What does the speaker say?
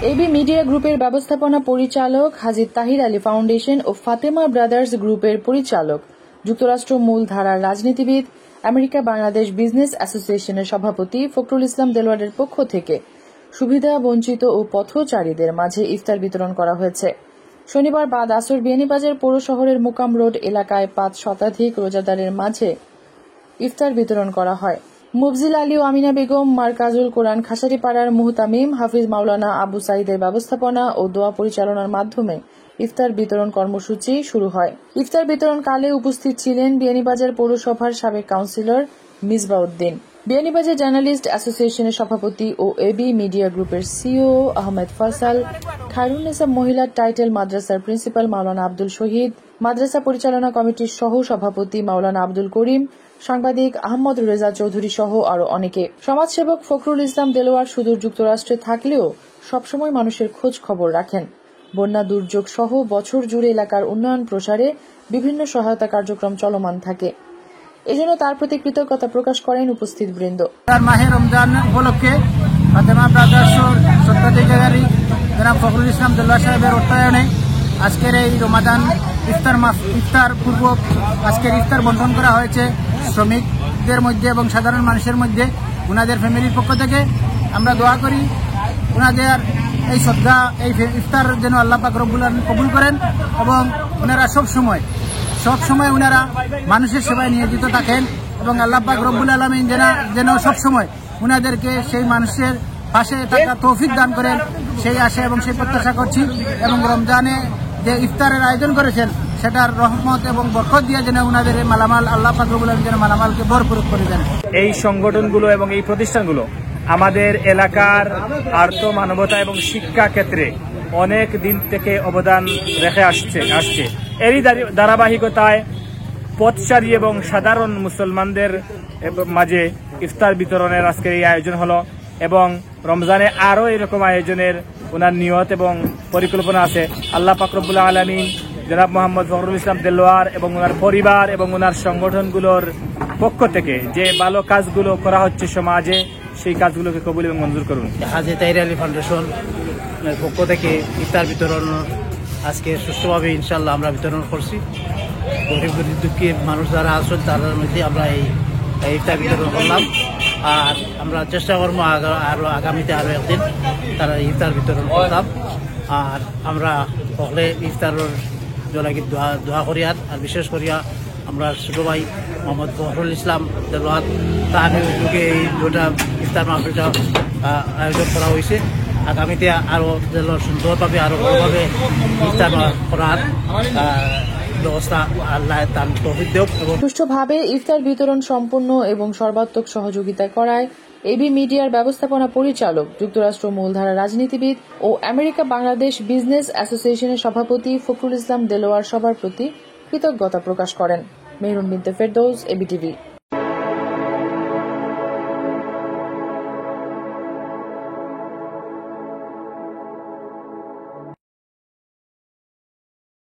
AB media গ্রুপের ব্যবস্থাপনা পরিচালক হাজী তাহির আলী ফাউন্ডেশন ও ফাতেমা ব্রাদার্স গ্রুপের পরিচালক, যুক্তরাষ্ট্র মূলধারার রাজনীতিবিদ, আমেরিকা বাংলাদেশ বিজনেস অ্যাসোসিয়েশনের সভাপতি ফখরুল ইসলাম দেলোয়ারের পক্ষ থেকে সুবিধা বঞ্চিত ও পথচারীদের মাঝে ইফতার বিতরণ করা হয়েছে। শনিবার বাদ আসর বিয়ানীবাজার পৌর শহরের মুকাম রোড এলাকায় ৫ শতাধিক রোজাদারের মাঝে ইফতার বিতরণ করা হয়। মুফজিল আলী ও আমিনা বেগম, মারকাজুল কোরআন খাসারিপাড়ার মুহতামিম হাফিজ মাওলানা আবু সাইদের ব্যবস্থাপনা ও দোয়া পরিচালনার মাধ্যমে ইফতার বিতরণ কর্মসূচি শুরু হয়। ইফতার বিতরণকালে উপস্থিত ছিলেন বিয়ানীবাজার পৌরসভার সাবেক কাউন্সিলর মিসবাউদ্দিন, বিয়ানীবাজার জার্নালিস্ট অ্যাসোসিয়েশনের সভাপতি ও এবি মিডিয়া গ্রুপের সিইও আহমেদ ফয়সাল, খায়রুন্নেসা মহিলা টাইটেল মাদ্রাসার প্রিন্সিপাল মাওলানা আব্দুল শহীদ, মাদ্রাসা পরিচালনা কমিটির সহ সভাপতি মাওলানা আব্দুল করিম, সাংবাদিক আহমদ রেজা চৌধুরী সহ আরো অনেকে। সমাজসেবক ফখরুল ইসলাম দেলোয়ার সুদূর যুক্তরাষ্ট্রে থাকলেও সবসময় মানুষের খোঁজ খবর রাখেন। বন্যা দুর্যোগ সহ বছর জুড়ে এলাকার উন্নয়ন প্রসারে বিভিন্ন সহায়তা কার্যক্রম চলমান থাকে। এজন্য তার প্রতি কৃতজ্ঞতা প্রকাশ করেন উপস্থিত বৃন্দ। মাহে রমজান উপলক্ষে ফাতেমা ব্রাদার্সের স্বত্বাধিকারী জনাব ফখরুল ইসলাম দেলোয়ার সাহেবের অর্থায়নে আজকের এই রমাদান ইফতার পূর্বক আজকের ইফতার বন্টন করা হয়েছে শ্রমিকদের মধ্যে এবং সাধারণ মানুষের মধ্যে। ওনাদের ফ্যামিলির পক্ষ থেকে আমরা দোয়া করি ওনাদের এই সদকা, এই ইফতার যেন আল্লাহ পাক রব্বুল আলামিন কবুল করেন এবং ওনারা সবসময় ওনারা মানুষের সেবায় নিয়োজিত থাকেন এবং আল্লাহ পাক রব্বুল আলামিন যেন সবসময় ওনাদেরকে সেই মানুষের পাশে থাকা তৌফিক দান করেন, সেই আশা এবং সেই প্রত্যাশা করছি। এবং রমজানে যে ইফতারের আয়োজন করেছেন সেটার রহমত এবং বরকত দিয়ে যেন ওনাদের মালামাল আল্লাহ পাক রব্বুল আলামিন যেন মালামালকে ভরপুর করে দেন। এই সংগঠনগুলো এবং এই প্রতিষ্ঠানগুলো আমাদের এলাকার আর্থ মানবতা এবং শিক্ষা ক্ষেত্রে অনেক দিন থেকে অবদান রেখে আসছে। এরই ধারাবাহিকতায় পথচারী এবং সাধারণ মুসলমানদের মাঝে ইফতার বিতরণের আজকের এই আয়োজন হলো এবং রমজানে আরো এরকম আয়োজনের ওনার নিয়ত এবং পরিকল্পনা আছে। আল্লাহ পাক রব্বুল আলামিন জনাব মোহাম্মদ ফখরুল ইসলাম দেলোয়ার এবং ওনার পরিবার এবং ওনার সংগঠনগুলোর পক্ষ থেকে যে ভালো কাজগুলো করা হচ্ছে সমাজে, সেই কাজগুলোকে কবুল এবং মঞ্জুর করুন। হাজী তাহির আলী ফাউন্ডেশন পক্ষ থেকে ইফতার বিতরণ আজকে সুষ্ঠুভাবে ইনশাল্লাহ আমরা বিতরণ করছি। গরিব দুঃখী মানুষ যারা আছেন তাদের মধ্যে আমরা এই ইফতার বিতরণ করলাম। আর আমরা চেষ্টা করবো আরো আগামীতে আরো একদিন তারা ইফতার বিতরণ করতাম। আর আমরা সকলে ইফতারের জলাকি দোয়া করিয়া আর বিশেষ করিয়া আমরা ছোট ভাই মোহাম্মদ ফখরুল ইসলাম দেলোয়ার তার উদ্যোগে এই দুটা ইফতার মাহফিলটা আয়োজন করা হয়েছে। আগামীতে আরো সুন্দরভাবে আরো বড়ভাবে ইফতার করার ব্যবস্থা আল্লাহ তার তৌফিক দেব। সুষ্ঠুভাবে ইফতার বিতরণ সম্পন্ন এবং সর্বাত্মক সহযোগিতা করায় এবি মিডিয়ার ব্যবস্থাপনা পরিচালক, যুক্তরাষ্ট্র মূলধারা রাজনীতিবিদ ও আমেরিকা বাংলাদেশ বিজনেস অ্যাসোসিয়েশনের সভাপতি ফখরুল ইসলাম দেলোয়ার সবার প্রতি কৃতজ্ঞতা প্রকাশ করেন। মেহরুন বিনতে ফেরদৌস, এবিটিভি।